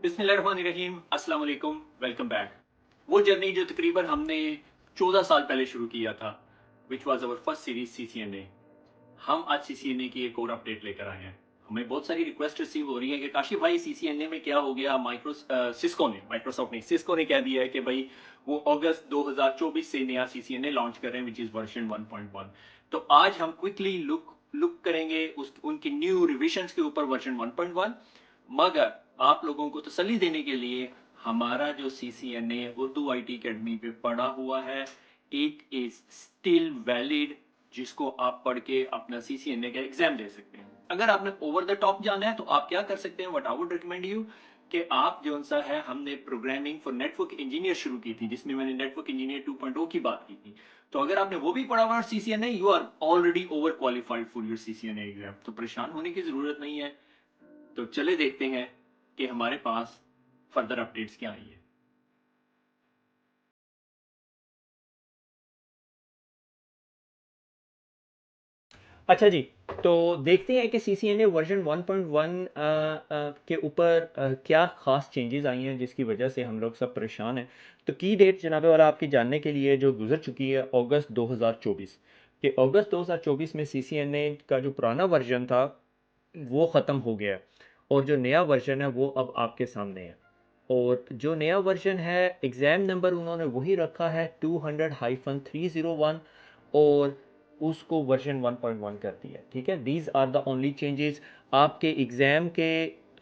बिस्मिल्लाहिर्रहमानिर्रहीम, अस्सलाम वालेकुम, वेलकम बैक। वो जर्नी जो तकरीबन हमने 14 साल पहले शुरू किया था, which was our first series CCNA. हम आज सीसीएनए की एक और अपडेट लेकर आए हैं। हमें बहुत सारी रिक्वेस्ट रिसीव हो रही है कि काशिफ भाई सीसीएनए में क्या हो गया। माइक्रोसॉफ्ट ने सिस्को ने कह दिया है कि भाई वो अगस्त 2024 से नया सीसीएनए लॉन्च कर रहे हैं, विच इज वर्जन 1.1। तो आज हम क्विकली लुक लुक करेंगे उनकी न्यू रिविजन्स के ऊपर वर्जन 1.1। मगर आप लोगों को तसल्ली देने के लिए, हमारा जो सीसीएनए उर्दू आईटी अकेडमी पे पड़ा हुआ है, इट इज स्टिल वैलिड, जिसको आप पढ़ के अपना सीसीएनए का एग्जाम दे सकते हैं। अगर आपने ओवर द टॉप जाना है तो आप क्या कर सकते हैं, what I would recommend you, कि आप जो सा है, हमने प्रोग्रामिंग फॉर नेटवर्क इंजीनियर शुरू की थी, जिसमें मैंने नेटवर्क इंजीनियर 2.0 की बात की थी। तो अगर आपने वो भी पढ़ा हुआ है CCNA, you are already over qualified for your CCNA exam, तो परेशान होने की जरूरत नहीं है। तो चले देखते हैं कि हमारे पास फर्दर अपडेट्स क्या आई है। अच्छा जी, तो देखते हैं कि CCNA वर्जन 1.1 के ऊपर क्या ख़ास चेंजेस आई हैं जिसकी वजह से हम लोग सब परेशान हैं। तो की डेट जनाबे वाला आपकी जानने के लिए जो गुजर चुकी है, अगस्त 2024 के अगस्त 2024 में CCNA का जो पुराना वर्जन था वो ख़त्म हो गया है, और जो नया वर्जन है वो अब आपके सामने है। और जो नया वर्जन है, एग्ज़ाम नंबर उन्होंने वही रखा है 200-301, और उसको वर्जन 1.1 कर दिया है। ठीक है, these are the only changes. आपके एग्ज़ाम के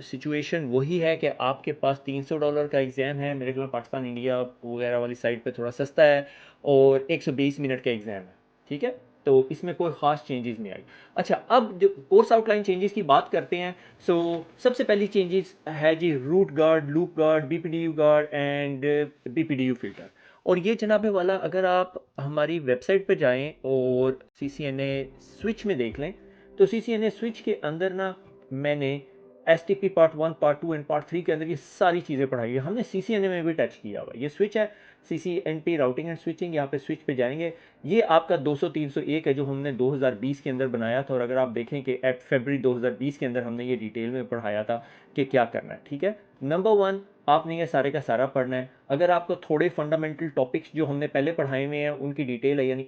सिचुएशन वही है कि आपके पास $300 का एग्ज़ाम है, मेरे ख्याल पाकिस्तान इंडिया वगैरह वाली साइट पे थोड़ा सस्ता है, और 120 मिनट का एग्ज़ाम है। ठीक है, तो इसमें कोई ख़ास चेंजेस नहीं आई। अच्छा, अब जो कोर्स आउटलाइन चेंजेस की बात करते हैं, सो सबसे पहली चेंजेस है जी root guard, loop guard, BPDU guard and BPDU filter. और ये जनाबे वाला, अगर आप हमारी वेबसाइट पर जाएं और CCNA स्विच में देख लें, तो CCNA स्विच के अंदर ना मैंने STP part 1, part 2 and part 3 के अंदर ये सारी चीज़ें पढ़ाई है। हमने CCNA में भी टच किया हुआ है। ये स्विच है, CCNP राउटिंग एंड स्विचिंग। यहाँ पे स्विच पे जाएंगे, ये आपका 200-301 है जो हमने 2020 के अंदर बनाया था। और अगर आप देखें कि फरवरी 2020 के अंदर हमने ये डिटेल में पढ़ाया था कि क्या करना है। ठीक है, नंबर 1, आपने ये सारे का सारा पढ़ना है। अगर आपको थोड़े फंडामेंटल टॉपिक्स जो हमने पहले पढ़ाए हुए हैं उनकी डिटेल है, यानी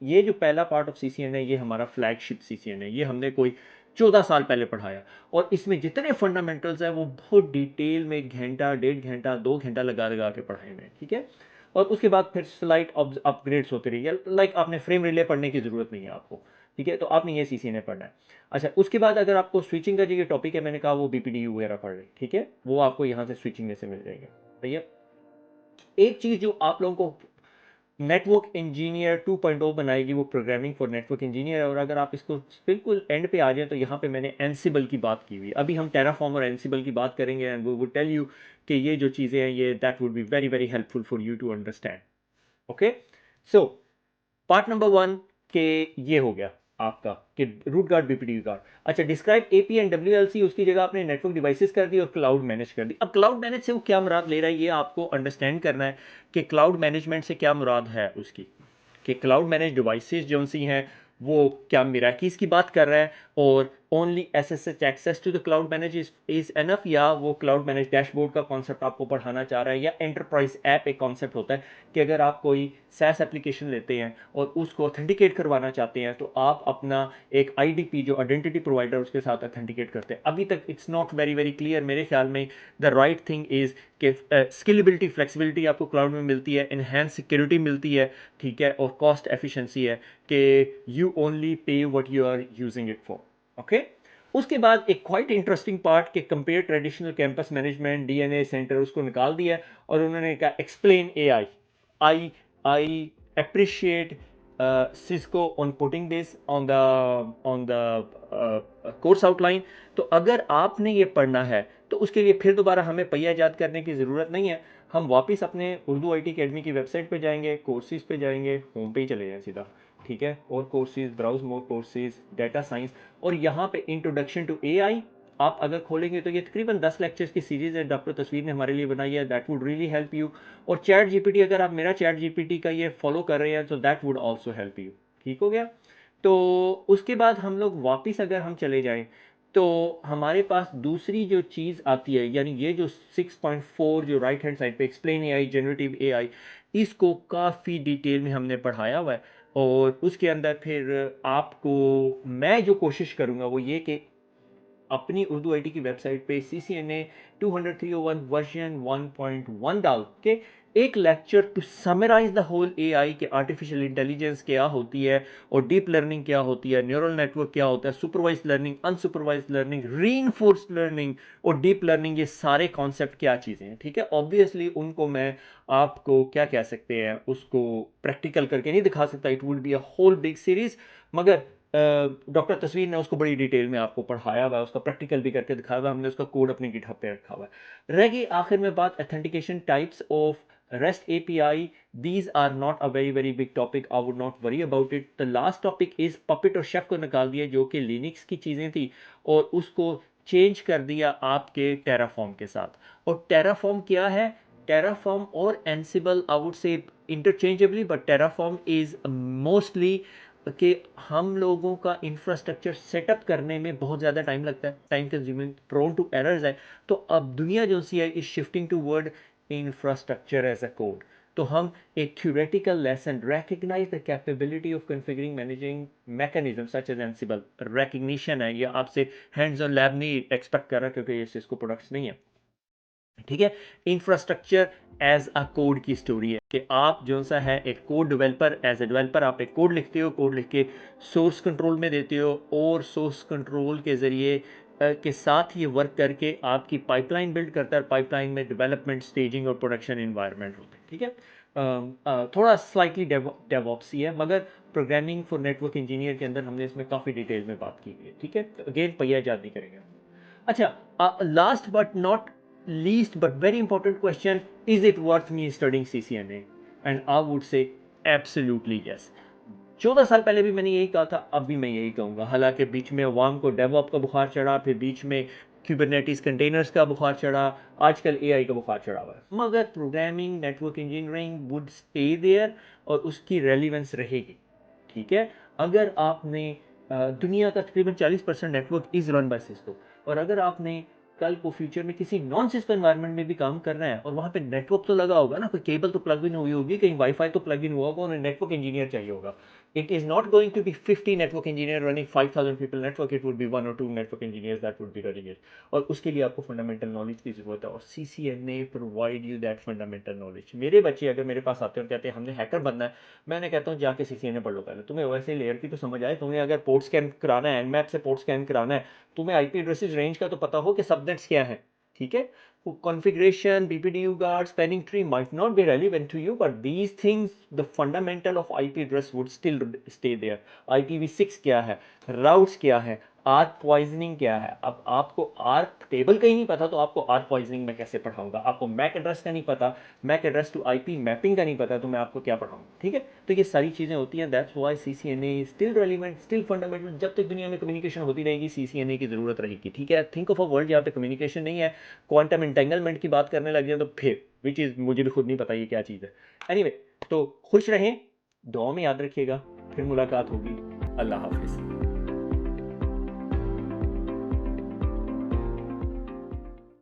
ये जो पहला पार्ट ऑफ CCNA, ये हमारा फ्लैगशिप CCNA, ये हमने कोई 14 साल पहले पढ़ाया, और इसमें जितने फंडामेंटल्स हैं वो बहुत डिटेल में 1 घंटा, 1.5 घंटा, 2 घंटा लगा लगा के पढ़ाए हुए हैं। ठीक है, और उसके बाद फिर स्लाइट अपग्रेड्स होते रहिए, लाइक आपने फ्रेम रिले पढ़ने की ज़रूरत नहीं है आपको। ठीक है, तो आपने ये CCNA पढ़ना है। अच्छा, उसके बाद अगर आपको स्विचिंग का जो टॉपिक है, मैंने कहा वो BPDU वगैरह पढ़ रहे। ठीक है, वो आपको यहाँ से स्विचिंग में से मिल जाएगा। भैया, एक चीज़ जो आप लोगों को नेटवर्क इंजीनियर 2.0 बनाएगी, वो प्रोग्रामिंग फॉर नेटवर्क इंजीनियर। और अगर आप इसको बिल्कुल एंड पे आ जाए, तो यहाँ पे मैंने एनसिबल की बात की हुई। अभी हम टेराफॉर्म और एनसिबल की बात करेंगे, एंड वो वुड टेल यू कि ये जो चीज़ें हैं, ये that would be very very helpful for you to understand. Okay, so part number 1 के ये हो गया आपका कि रूट गार्ड, बीपीडी गार्ड। अच्छा, डिस्क्राइब एपी एंड WLC, उसकी जगह आपने नेटवर्क डिवाइसेस कर दी और क्लाउड मैनेज कर दी। अब क्लाउड मैनेज से वो क्या मुराद ले रहा है, ये आपको अंडरस्टैंड करना है कि क्लाउड मैनेजमेंट से क्या मुराद है उसकी, कि क्लाउड मैनेज डिवाइसेस जो सी हैं वो क्या मिराकीज की बात कर रहा है, और only SSH access to the cloud manage is enough, या वो क्लाउड मैनेज डैशबोर्ड का कॉन्सेप्ट आपको पढ़ाना चाह रहा है, या एंटरप्राइज ऐप एक कॉन्सेप्ट होता है कि अगर आप कोई SaaS एप्लीकेशन लेते हैं और उसको ऑथेंटिकेट करवाना चाहते हैं, तो आप अपना एक IDP जो आइडेंटिटी प्रोवाइडर, उसके साथ ऑथेंटिकेट करते हैं। अभी तक it's not very very clear. मेरे ख्याल में द राइट थिंग इज कि स्केलेबिलिटी, फ्लेक्सिबिलिटी आपको क्लाउड में मिलती है, इनहेंस सिक्योरिटी मिलती है। ठीक है, और कॉस्ट एफिशिएंसी है कि you only pay what you are using it for. Okay, उसके बाद एक क्वाइट इंटरेस्टिंग पार्ट के compare traditional campus management, DNA center, उसको निकाल दिया, और उन्होंने कहा explain AI। I I appreciate Cisco on putting this on the course outline. तो अगर आपने ये पढ़ना है, तो उसके लिए फिर दोबारा हमें पहिया ईजाद करने की ज़रूरत नहीं है। हम वापस अपने उर्दू IT अकेडमी की वेबसाइट पे जाएंगे, कोर्सेज पे जाएंगे, होम पे ही चले जाएं सीधा। ठीक है, और courses, browse more courses, data science, और यहाँ पे इंट्रोडक्शन टू AI आप अगर खोलेंगे तो ये तकरीबन 10 लेक्चर्स की सीरीज़ है, डॉक्टर तस्वीर ने हमारे लिए बनाई है। That would really help you. और चैट GPT, अगर आप मेरा चैट GPT का ये फॉलो कर रहे हैं, तो that would also help you. ठीक हो गया। तो उसके बाद हम लोग वापस अगर हम चले जाएं, तो हमारे पास दूसरी जो चीज़ आती है, यानी ये जो 6.4 जो राइट हैंड साइड पे एक्सप्लेन एआई, जनरेटिव एआई, इसको काफ़ी डिटेल में हमने पढ़ाया हुआ है। और उसके अंदर फिर आपको मैं जो कोशिश करूँगा वो ये कि अपनी उर्दू आईटी की वेबसाइट पे CCNA 200-301 वर्जन 1.1 डाल के एक lecture to summarize the whole AI के आर्टिफिशियल इंटेलिजेंस क्या होती है और डीप लर्निंग क्या होती है, न्यूरल नेटवर्क क्या होता है, supervise learning, unsupervise learning, reinforced learning और डीप लर्निंग, ये सारे कॉन्सेप्ट क्या चीज़ें हैं। ठीक है, ऑब्वियसली उनको मैं आपको क्या कह सकते हैं, उसको प्रैक्टिकल करके नहीं दिखा सकता, it would be a whole big series. मगर डॉक्टर तस्वीर ने उसको बड़ी डिटेल में आपको पढ़ाया हुआ है, उसका प्रैक्टिकल भी करके दिखाया हुआ है, हमने उसका कोड अपने गिटहब पे रखा हुआ है। रह गई आखिर में बात authentication types of REST API. These are not a very big topic. I would not worry about it. The last topic is Puppet और Chef को निकाल दिया जो कि लिनक्स की चीज़ें थी और उसको चेंज कर दिया आपके टेराफॉर्म के साथ। और टेराफॉर्म क्या है? टेराफॉर्म और Ansible I would say interchangeably, but Terraform is mostly कि हम लोगों का इंफ्रास्ट्रक्चर सेटअप करने में बहुत ज़्यादा टाइम लगता है, time consuming, prone to errors है। तो अब दुनिया जो सी है is shifting toward infrastructure as a code. तो हम एक theoretical lesson, recognize the capability of configuring managing mechanisms such as Ansible, recognition है, ये आपसे हैंड्स ऑन लैब नहीं एक्सपेक्ट कर रहा क्योंकि ये सिस्को प्रोडक्ट्स नहीं है। ठीक है, इंफ्रास्ट्रक्चर एज अ कोड की स्टोरी है कि आप जो सा है एक code developer, as a developer आप एक कोड लिखते हो, कोड लिख के सोर्स कंट्रोल में देते हो और सोर्स कंट्रोल के ज़रिए के साथ ये वर्क करके आपकी पाइपलाइन बिल्ड करता है। पाइपलाइन में डेवलपमेंट, स्टेजिंग और प्रोडक्शन इन्वायरमेंट होते हैं। ठीक है, थोड़ा स्लाइटली डेवऑप्स ही है, मगर प्रोग्रामिंग फॉर नेटवर्क इंजीनियर के अंदर हमने इसमें काफ़ी डिटेल में बात की है। ठीक है, अगेन पहिया याद नहीं करेंगे। अच्छा, last but not least but very important question, is it worth me studying CCNA? And I would say absolutely yes. 14 साल पहले भी मैंने यही कहा था, अब भी मैं यही कहूँगा। हालांकि बीच में अवाम को डेवऑप का बुखार चढ़ा, फिर बीच में क्यूबरनेटिस कंटेनर्स का बुखार चढ़ा, आजकल एआई का बुखार चढ़ा हुआ है, मगर programming, network engineering would stay there और उसकी रेलिवेंस रहेगी। ठीक है, अगर आपने दुनिया का तकरीबन 40% network is run by Cisco, और अगर आपने कल को फ्यूचर में किसी नॉन सिस्को एनवायरनमेंट में भी काम कर रहे हैं और वहाँ पे नेटवर्क तो लगा होगा ना, कोई केबल तो प्लग इन हुई होगी, कहीं वाईफाई तो प्लग इन हुआ होगा, उन्हें नेटवर्क इंजीनियर चाहिए होगा। It is not going to be 50 network engineer running 5,000 people network. It would be one or two network engineers that would be running it. और उसके लिए आपको फंडामेंटल नॉलेज की जरूरत है और CCNA provide you that fundamental knowledge. मेरे बच्चे अगर मेरे पास आते हैं और कहते हैं हमने हैकर बनना है, मैंने कहता हूँ जाके CCNA पढ़ लो पहले, तुम्हें वैसे लेयर की तो समझ आए, तुम्हें अगर पोर्ट स्कैन कराना है, एनमैप से पोर्ट स्कैन कराना है, तुम्हें आईपी एड्रेसेस रेंज का तो पता हो कि सबनेट्स क्या है। ठीक है, configuration, BPDU guard, spanning tree might not be relevant to you, but these things, the fundamental of IP address would still stay there. IPv6 क्या है, routes क्या है, आर्क पॉइजनिंग क्या है। अब आपको आर्क टेबल का ही नहीं पता तो आपको आर्क पॉइजनिंग में कैसे पढ़ाऊंगा। आपको मैक एड्रेस का नहीं पता, MAC address to IP mapping का नहीं पता, तो मैं आपको क्या पढ़ाऊंगा। ठीक है, तो ये सारी चीज़ें होती हैं। That's why CCNA is still relevant, still fundamental. जब तक दुनिया में कम्युनिकेशन होती रहेगी CCNA की ज़रूरत रहेगी। ठीक है, थिंक ऑफ अ वर्ल्ड जहाँ पे कम्युनिकेशन नहीं है, क्वांटम एंटेंगलमेंट की बात करने लग जाए तो फिर विच इज़, मुझे भी खुद नहीं पता ये क्या चीज़ है। एनीवे, तो खुश रहें, दुआ में याद रखिएगा, फिर मुलाकात होगी। अल्लाह हाफिज़।